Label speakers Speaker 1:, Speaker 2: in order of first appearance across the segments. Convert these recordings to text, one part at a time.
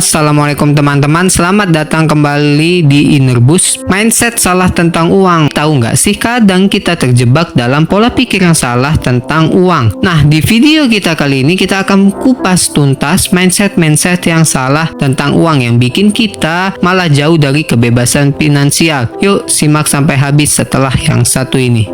Speaker 1: Assalamualaikum teman-teman, selamat datang kembali di Innerbus. Mindset salah tentang uang. Tahu nggak sih, kadang kita terjebak dalam pola pikir yang salah tentang uang. Nah, di video kita kali ini kita akan kupas tuntas mindset yang salah tentang uang yang bikin kita malah jauh dari kebebasan finansial. Yuk simak sampai habis setelah yang satu ini.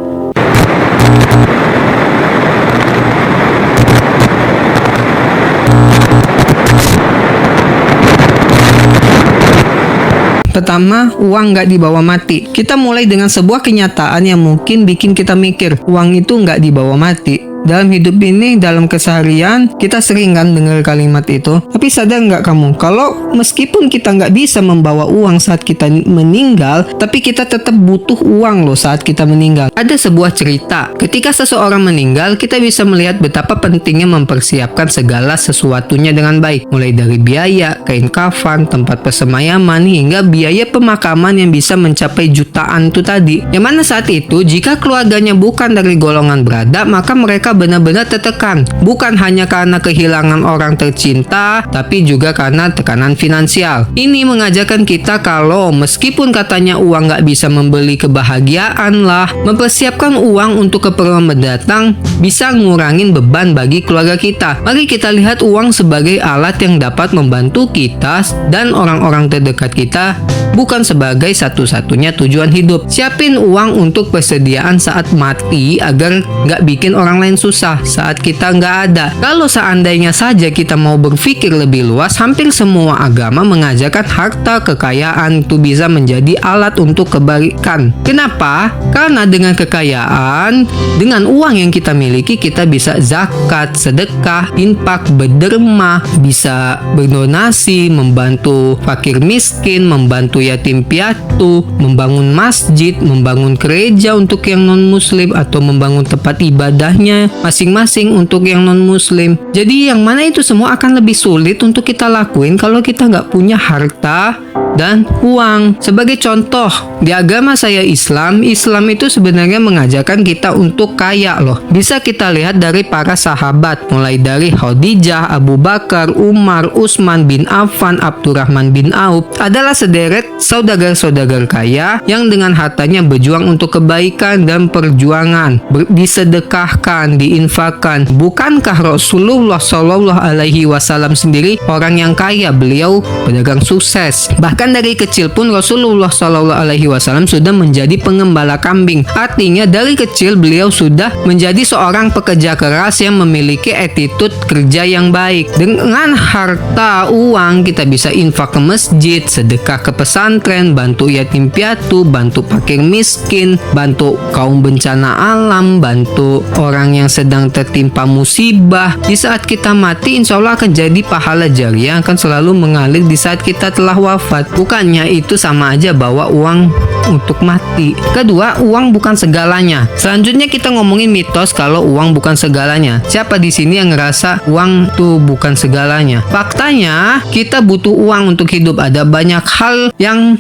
Speaker 1: Pertama, uang nggak dibawa mati. Kita mulai dengan sebuah kenyataan yang mungkin bikin kita mikir, uang itu nggak dibawa mati. Dalam hidup ini, dalam keseharian, kita sering kan dengar kalimat itu. Tapi sadar nggak kamu, kalau meskipun kita nggak bisa membawa uang saat kita meninggal, tapi kita tetap butuh uang loh saat kita meninggal. Ada sebuah cerita, ketika seseorang meninggal, kita bisa melihat betapa pentingnya mempersiapkan segala sesuatunya dengan baik. Mulai dari biaya, kain kafan, tempat persemayaman, hingga biaya pemakaman yang bisa mencapai jutaan itu tadi. Yang mana saat itu, jika keluarganya bukan dari golongan berada, maka mereka benar-benar tertekan, bukan hanya karena kehilangan orang tercinta, tapi juga karena tekanan finansial. Ini mengajarkan kita kalau meskipun katanya uang nggak bisa membeli kebahagiaan lah, mempersiapkan uang untuk keperluan mendatang bisa ngurangin beban bagi keluarga kita. Mari kita lihat uang sebagai alat yang dapat membantu kita dan orang-orang terdekat kita, bukan sebagai satu-satunya tujuan hidup. Siapin uang untuk persediaan saat mati agar nggak bikin orang lain susah saat kita nggak ada. Kalau seandainya saja kita mau berpikir lebih luas, hampir semua agama mengajarkan harta kekayaan itu bisa menjadi alat untuk kebaikan. Kenapa? Karena dengan kekayaan, dengan uang yang kita miliki, kita bisa zakat, sedekah, infak, berderma, bisa berdonasi, membantu fakir miskin, membantu yatim piatu, membangun masjid, membangun gereja untuk yang non-muslim, atau membangun tempat ibadahnya masing-masing untuk yang non-muslim. Jadi yang mana itu semua akan lebih sulit untuk kita lakuin kalau kita nggak punya harta dan uang. Sebagai contoh, di agama saya Islam itu sebenarnya mengajarkan kita untuk kaya loh. Bisa kita lihat dari para sahabat, mulai dari Khadijah, Abu Bakar, Umar, Utsman bin Affan, Abdurrahman bin Auf, adalah sederet saudagar-saudagar kaya yang dengan hartanya berjuang untuk kebaikan dan perjuangan, disedekahkan, diinfakkan. Bukankah Rasulullah Shallallahu Alaihi Wasallam sendiri orang yang kaya? Beliau pedagang sukses. Bahkan dari kecil pun Rasulullah Shallallahu Alaihi Wasallam sudah menjadi pengembala kambing. Artinya dari kecil beliau sudah menjadi seorang pekerja keras yang memiliki attitude kerja yang baik. Dengan harta uang kita bisa infak ke masjid, sedekah ke pesantren, bantu yatim piatu, bantu fakir miskin, bantu kaum bencana alam, bantu orang yang sedang tertimpa musibah. Di saat kita mati, insya Allah akan jadi pahala jariah, akan selalu mengalir di saat kita telah wafat. Bukannya itu sama aja bawa uang untuk mati. Kedua, uang bukan segalanya. Selanjutnya kita ngomongin mitos kalau uang bukan segalanya. Siapa di sini yang ngerasa uang tuh bukan segalanya? Faktanya, kita butuh uang untuk hidup. Ada banyak hal yang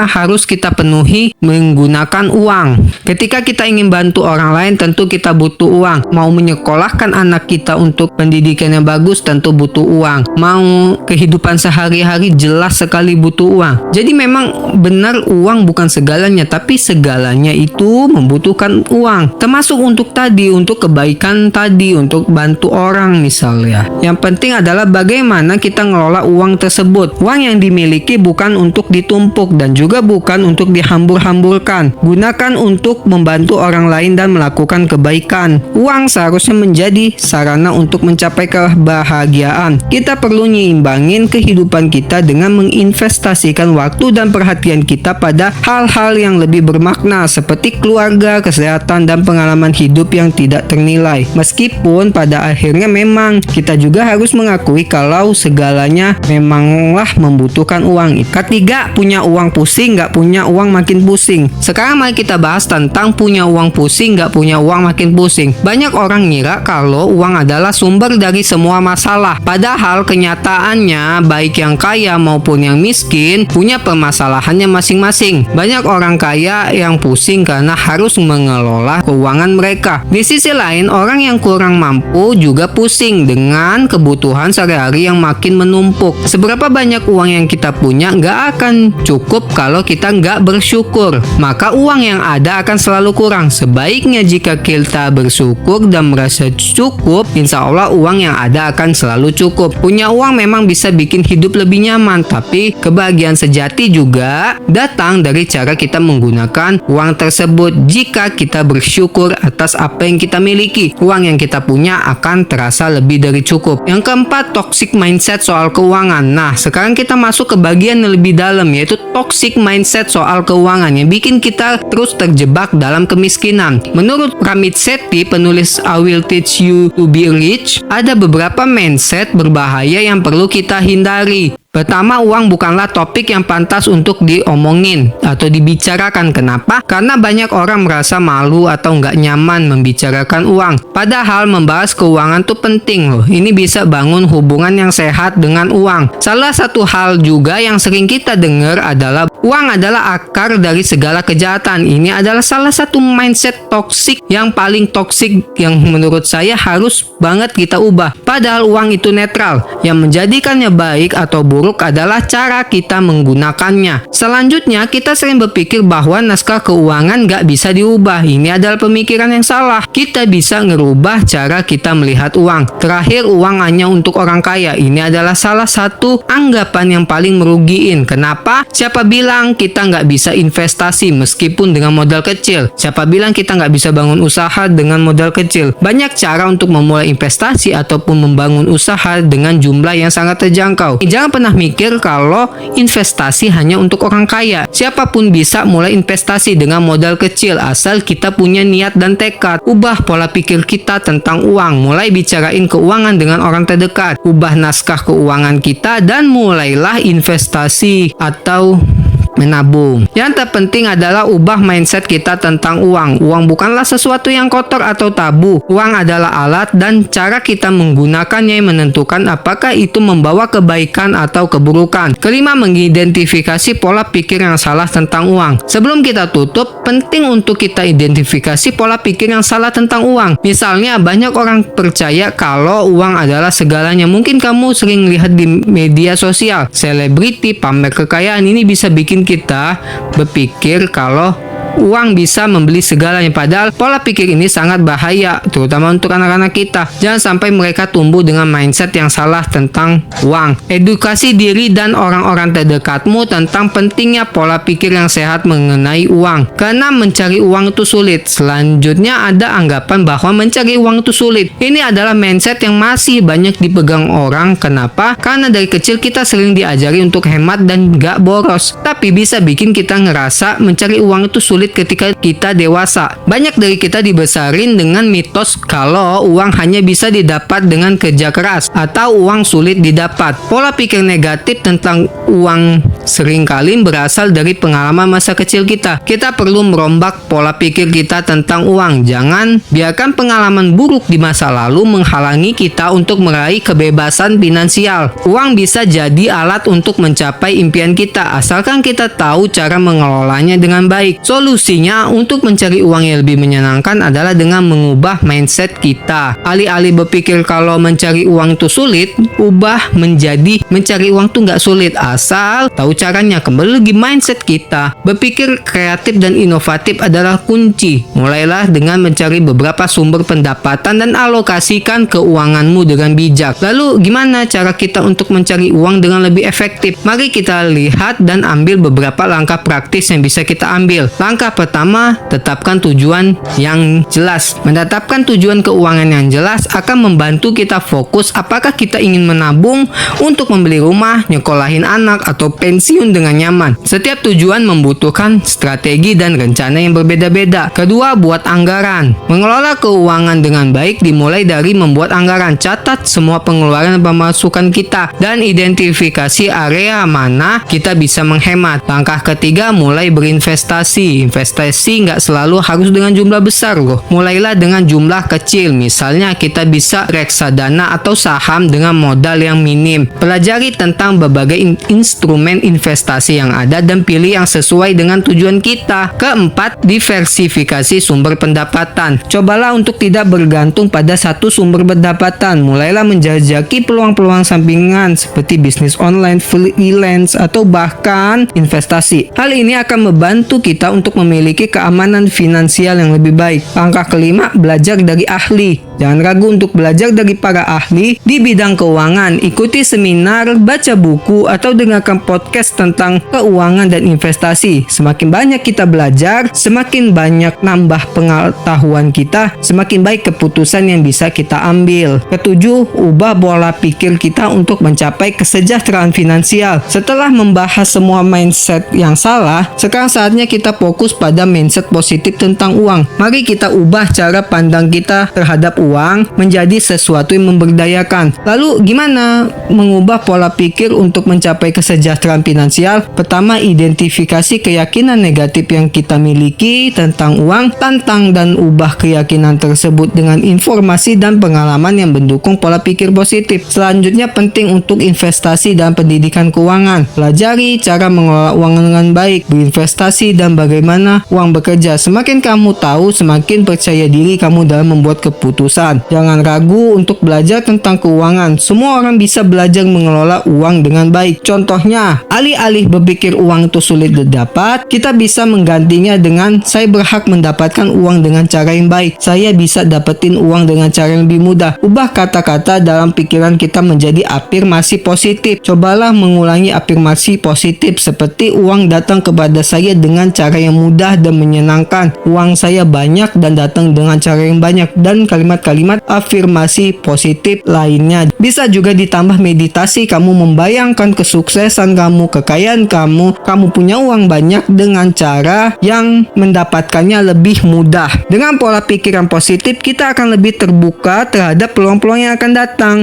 Speaker 1: harus kita penuhi menggunakan uang. Ketika kita ingin bantu orang lain, tentu kita butuh uang. Mau menyekolahkan anak kita untuk pendidikan yang bagus, tentu butuh uang. Mau kehidupan sehari-hari, jelas sekali butuh uang. Jadi memang benar uang bukan segalanya, tapi segalanya itu membutuhkan uang. Termasuk untuk kebaikan tadi, untuk bantu orang misalnya. Yang penting adalah bagaimana kita ngelola uang tersebut. Uang yang dimiliki bukan untuk ditumpuk dan juga bukan untuk dihambur-hamburkan. Gunakan untuk membantu orang lain dan melakukan kebaikan. Uang seharusnya menjadi sarana untuk mencapai kebahagiaan. Kita perlu nyimbangin kehidupan kita dengan menginvestasikan waktu dan perhatian kita pada hal-hal yang lebih bermakna seperti keluarga, kesehatan, dan pengalaman hidup yang tidak ternilai. Meskipun pada akhirnya memang kita juga harus mengakui kalau segalanya memanglah membutuhkan uang. Ketiga, punya uang pusing, nggak punya uang makin pusing. Sekarang mari kita bahas tentang punya uang pusing, nggak punya uang makin pusing. Banyak orang ngira kalau uang adalah sumber dari semua masalah. Padahal kenyataannya baik yang kaya maupun yang miskin punya permasalahannya masing-masing. Banyak Banyak orang kaya yang pusing karena harus mengelola keuangan mereka. Di sisi lain, orang yang kurang mampu juga pusing dengan kebutuhan sehari-hari yang makin menumpuk. Seberapa banyak uang yang kita punya nggak akan cukup kalau kita nggak bersyukur. Maka uang yang ada akan selalu kurang. Sebaiknya jika kita bersyukur dan merasa cukup, insya Allah uang yang ada akan selalu cukup. Punya uang memang bisa bikin hidup lebih nyaman, tapi kebahagiaan sejati juga datang dari cara kita menggunakan uang tersebut. Jika kita bersyukur atas apa yang kita miliki, uang yang kita punya akan terasa lebih dari cukup. Yang keempat, toxic mindset soal keuangan. Nah, sekarang kita masuk ke bagian yang lebih dalam, yaitu toxic mindset soal keuangan yang bikin kita terus terjebak dalam kemiskinan. Menurut Ramit Sethi, penulis I Will Teach You to Be Rich, ada beberapa mindset berbahaya yang perlu kita hindari. Pertama, uang bukanlah topik yang pantas untuk diomongin atau dibicarakan. Kenapa? Karena banyak orang merasa malu atau nggak nyaman membicarakan uang. Padahal membahas keuangan tuh penting loh. Ini bisa bangun hubungan yang sehat dengan uang. Salah satu hal juga yang sering kita dengar adalah uang adalah akar dari segala kejahatan. Ini adalah salah satu mindset toksik yang paling toksik yang menurut saya harus banget kita ubah. Padahal uang itu netral. Yang menjadikannya baik atau buruk adalah cara kita menggunakannya. Selanjutnya, kita sering berpikir bahwa naskah keuangan nggak bisa diubah. Ini adalah pemikiran yang salah. Kita bisa ngerubah cara kita melihat uang. Terakhir, uang hanya untuk orang kaya. Ini adalah salah satu anggapan yang paling merugiin. Kenapa? Siapa bilang kita nggak bisa investasi meskipun dengan modal kecil? Siapa bilang kita nggak bisa bangun usaha dengan modal kecil? Banyak cara untuk memulai investasi ataupun membangun usaha dengan jumlah yang sangat terjangkau. Jangan pernah mikir kalau investasi hanya untuk orang kaya. Siapapun bisa mulai investasi dengan modal kecil asal kita punya niat dan tekad. Ubah pola pikir kita tentang uang. Mulai bicarain keuangan dengan orang terdekat. Ubah naskah keuangan kita dan mulailah investasi atau menabung. Yang terpenting adalah ubah mindset kita tentang uang. Uang bukanlah sesuatu yang kotor atau tabu. Uang adalah alat dan cara kita menggunakannya yang menentukan apakah itu membawa kebaikan atau keburukan. Kelima, mengidentifikasi pola pikir yang salah tentang uang. Sebelum kita tutup, penting untuk kita identifikasi pola pikir yang salah tentang uang. Misalnya, banyak orang percaya kalau uang adalah segalanya. Mungkin kamu sering lihat di media sosial, selebriti pamer kekayaan. Ini bisa bikin kita berpikir kalau uang bisa membeli segalanya, padahal pola pikir ini sangat bahaya, terutama untuk anak-anak kita. Jangan sampai mereka tumbuh dengan mindset yang salah tentang uang. Edukasi diri dan orang-orang terdekatmu tentang pentingnya pola pikir yang sehat mengenai uang, karena mencari uang itu sulit. Selanjutnya ada anggapan bahwa mencari uang itu sulit. Ini adalah mindset yang masih banyak dipegang orang. Kenapa? Karena dari kecil kita sering diajari untuk hemat dan gak boros, tapi bisa bikin kita ngerasa mencari uang itu sulit ketika kita dewasa. Banyak dari kita dibesarin dengan mitos kalau uang hanya bisa didapat dengan kerja keras atau uang sulit didapat. Pola pikir negatif tentang uang seringkali berasal dari pengalaman masa kecil kita. Kita perlu merombak pola pikir kita tentang uang. Jangan biarkan pengalaman buruk di masa lalu menghalangi kita untuk meraih kebebasan finansial. Uang bisa jadi alat untuk mencapai impian kita asalkan kita tahu cara mengelolanya dengan baik. Solusinya untuk mencari uang yang lebih menyenangkan adalah dengan mengubah mindset kita. Alih-alih berpikir kalau mencari uang itu sulit, ubah menjadi mencari uang itu nggak sulit asal tahu caranya. Kembali lagi mindset kita. Berpikir kreatif dan inovatif adalah kunci. Mulailah dengan mencari beberapa sumber pendapatan dan alokasikan keuanganmu dengan bijak. Lalu gimana cara kita untuk mencari uang dengan lebih efektif? Mari kita lihat dan ambil beberapa langkah praktis yang bisa kita ambil. Langkah pertama, tetapkan tujuan yang jelas. Menetapkan tujuan keuangan yang jelas akan membantu kita fokus apakah kita ingin menabung untuk membeli rumah, nyekolahin anak, atau pensiun dengan nyaman. Setiap tujuan membutuhkan strategi dan rencana yang berbeda-beda. Kedua, buat anggaran. Mengelola keuangan dengan baik dimulai dari membuat anggaran. Catat semua pengeluaran dan pemasukan kita dan identifikasi area mana kita bisa menghemat. Langkah ketiga, mulai berinvestasi. Investasi nggak selalu harus dengan jumlah besar loh. Mulailah dengan jumlah kecil. Misalnya kita bisa reksadana atau saham dengan modal yang minim. Pelajari tentang berbagai instrumen investasi yang ada dan pilih yang sesuai dengan tujuan kita. Keempat, diversifikasi sumber pendapatan. Cobalah untuk tidak bergantung pada satu sumber pendapatan. Mulailah menjajaki peluang-peluang sampingan seperti bisnis online, freelance, atau bahkan investasi. Hal ini akan membantu kita untuk memiliki keamanan finansial yang lebih baik. Langkah kelima, belajar dari ahli. Jangan ragu untuk belajar dari para ahli di bidang keuangan. Ikuti seminar, baca buku, atau dengarkan podcast tentang keuangan dan investasi. Semakin banyak kita belajar, semakin banyak nambah pengetahuan kita, semakin baik keputusan yang bisa kita ambil. Ketujuh, ubah pola pikir kita untuk mencapai kesejahteraan finansial. Setelah membahas semua mindset yang salah, sekarang saatnya kita fokus pada mindset positif tentang uang. Mari kita ubah cara pandang kita terhadap uang menjadi sesuatu yang memberdayakan. Lalu gimana mengubah pola pikir untuk mencapai kesejahteraan finansial? Pertama, identifikasi keyakinan negatif yang kita miliki tentang uang, tantang dan ubah keyakinan tersebut dengan informasi dan pengalaman yang mendukung pola pikir positif. Selanjutnya, penting untuk investasi dan pendidikan keuangan. Pelajari cara mengelola uang dengan baik, berinvestasi, dan bagaimana uang bekerja. Semakin kamu tahu, semakin percaya diri kamu dalam membuat keputusan. Jangan ragu untuk belajar tentang keuangan. Semua orang bisa belajar mengelola uang dengan baik. Contohnya, alih-alih berpikir uang itu sulit didapat, kita bisa menggantinya dengan saya berhak mendapatkan uang dengan cara yang baik. Saya bisa dapetin uang dengan cara yang lebih mudah. Ubah kata-kata dalam pikiran kita menjadi afirmasi positif. Cobalah mengulangi afirmasi positif seperti uang datang kepada saya dengan cara yang mudah dan menyenangkan. Uang saya banyak dan datang dengan cara yang banyak, dan kalimat-kalimat afirmasi positif lainnya. Bisa juga ditambah meditasi. Kamu membayangkan kesuksesan kamu, kekayaan kamu punya uang banyak dengan cara yang mendapatkannya lebih mudah. Dengan pola pikir yang positif, kita akan lebih terbuka terhadap peluang-peluang yang akan datang.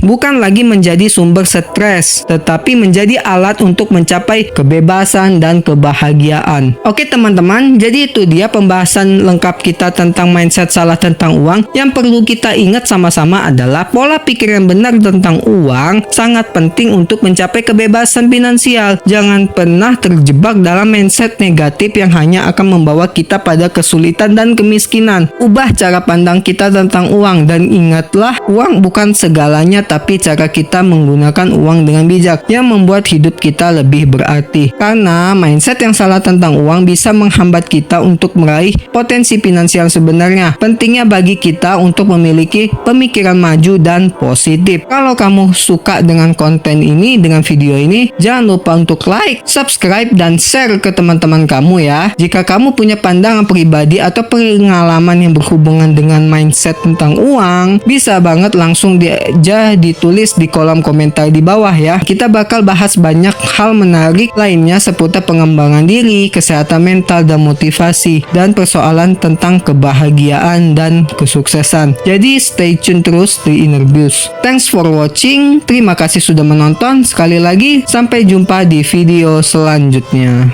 Speaker 1: Bukan lagi menjadi sumber stres, tetapi menjadi alat untuk mencapai kebebasan dan kebahagiaan. Oke teman-teman, jadi itu dia pembahasan lengkap kita tentang mindset salah tentang uang. Yang perlu kita ingat sama-sama adalah pola pikir yang benar tentang uang sangat penting untuk mencapai kebebasan finansial. Jangan pernah terjebak dalam mindset negatif yang hanya akan membawa kita pada kesulitan dan kemiskinan. Ubah cara pandang kita tentang uang, dan ingatlah, uang bukan segalanya, tapi cara kita menggunakan uang dengan bijak yang membuat hidup kita lebih berarti. Karena mindset yang salah tentang uang bisa menghambat kita untuk meraih potensi finansial sebenarnya. Pentingnya bagi kita untuk memiliki pemikiran maju dan positif. Kalau kamu suka dengan konten ini, dengan video ini, jangan lupa untuk like, subscribe, dan share ke teman-teman kamu ya. Jika kamu punya pandangan pribadi atau pengalaman yang berhubungan dengan mindset tentang uang, bisa banget langsung ditulis di kolom komentar di bawah ya. Kita bakal bahas banyak hal menarik lainnya seputar pengembangan diri, kesehatan mental, dan motivasi, dan persoalan tentang kebahagiaan dan kesuksesan. Jadi stay tune terus di Innerbius. Thanks for watching. Terima kasih sudah menonton. Sekali lagi, sampai jumpa di video selanjutnya.